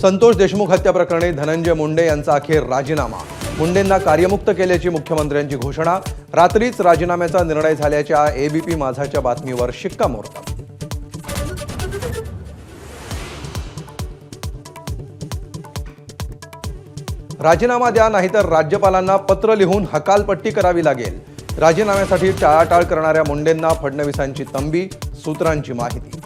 संतोष देशमुख हत्या प्रकरणी धनंजय मुंडे यांचा अखेर राजीनामा। मुंडेंना कार्यमुक्त केल्याची मुख्यमंत्र्यांची घोषणा। रात्रीच राजीनाम्याचा निर्णय झाल्याच्या एबीपी माझाच्या बातमीवर शिक्कामोर्तब। राजीनामा द्या, नाहीतर राज्यपालांना पत्र लिहून हकालपट्टी करावी लागेल। राजीनाम्यासाठी टाळाटाळ करणाऱ्या मुंडेंना फडणवीसांची तंबी, सूत्रांची माहिती।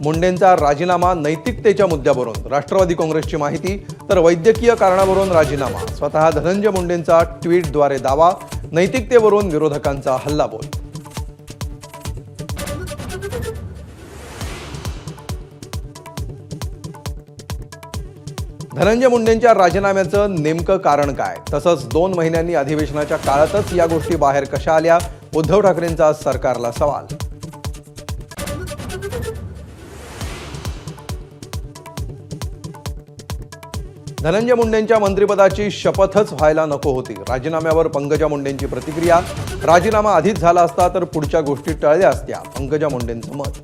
मुंडेंचा राजीनामा नैतिकतेच्या मुद्द्यावरून राष्ट्रवादी काँग्रेसची माहिती, तर वैद्यकीय कारणावरून राजीनामा। स्वतः धनंजय मुंडेंचा ट्विटद्वारे दावा, नैतिकतेवरून विरोधकांचा हल्लाबोल। धनंजय मुंडेंच्या राजीनाम्याचं नेमकं कारण काय, तसंच 2 महिन्यांनी अधिवेशनाच्या काळातच या गोष्टी बाहेर कशा आल्या? उद्धव ठाकरेंचा सरकारला सवाल। धनंजय मुंडेंच्या मंत्रिपदाची शपथच व्हायला नको होती। राजीनाम्यावर पंकजा मुंडेंची प्रतिक्रिया, राजीनामा आधीच झाला असता तर पुढच्या गोष्टी टळल्या असत्या, पंकजा मुंडेंचं मत।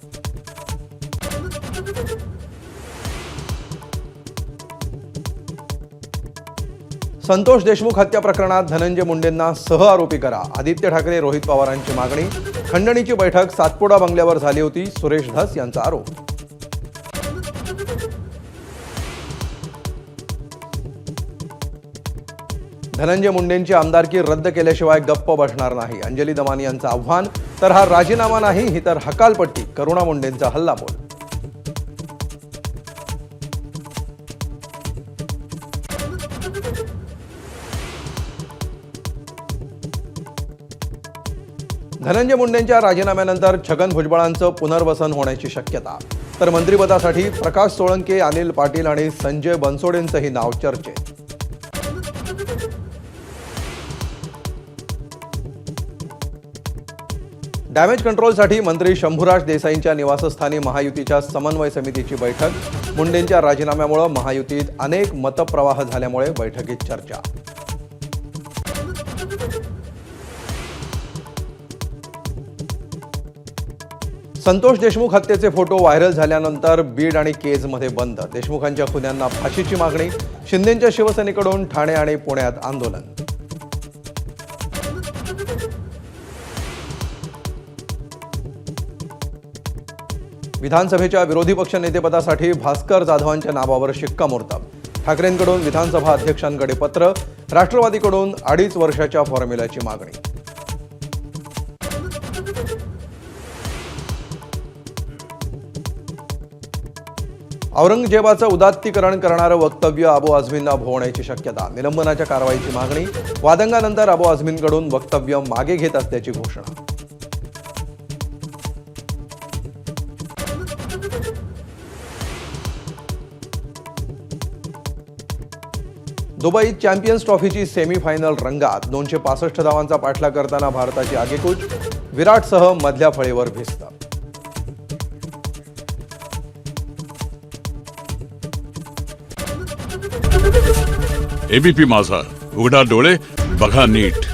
संतोष देशमुख हत्या प्रकरणात धनंजय मुंडेंना सहआरोपी करा, आदित्य ठाकरे रोहित पवारांची मागणी। खंडणीची बैठक सातपुडा बंगल्यावर झाली होती, सुरेश धस यांचा आरोप। धनंजय मुंडेंची आमदारकी रद्द केल्याशिवाय गप्प बसणार नाही, अंजली दमानी यांचं आव्हान। तर हा राजीनामा नाही, ही तर हकालपट्टी, करुणा मुंडेंचा हल्लाबोल। धनंजय मुंडेंच्या राजीनाम्यानंतर छगन भुजबळांचं पुनर्वसन होण्याची शक्यता, तर मंत्रिपदासाठी प्रकाश सोळंके, अनिल पाटील आणि संजय बनसोडेंचंही नाव चर्चेत। डॅमेज कंट्रोलसाठी मंत्री शंभूराज देसाईंच्या निवासस्थानी महायुतीच्या समन्वय समितीची बैठक। मुंडेंच्या राजीनाम्यामुळे महायुतीत अनेक मतप्रवाह झाल्यामुळे बैठकीत चर्चा। संतोष देशमुख हत्येचे फोटो व्हायरल झाल्यानंतर बीड आणि केजमध्ये बंद। देशमुखांच्या खुन्यांना फाशीची मागणी, शिंदेंच्या शिवसेनेकडून ठाणे आणि पुण्यात आंदोलन। विधानसभेच्या विरोधी पक्ष नेतेपदासाठी भास्कर जाधवांच्या नावावर शिक्कामोर्तब। ठाकरेंकडून विधानसभा अध्यक्षांकडे पत्र, राष्ट्रवादीकडून 2.5 वर्षाच्या फॉर्म्युल्याची मागणी। औरंगजेबाचं उदात्तीकरण करणारं वक्तव्य अबू आझमींना भोवण्याची शक्यता, निलंबनाच्या कारवाईची मागणी। वादंगानंतर अबू आझमींकडून वक्तव्य मागे घेत असल्याची घोषणा। दुबईत चॅम्पियन्स ट्रॉफीची सेमीफायनल रंगात। 265 धावांचा पाठलाग करताना भारताची आगेकूच, विराटसह मधल्या फळीवर भिस्त। एबीपी माझा, उघडा डोळे बघा नीट।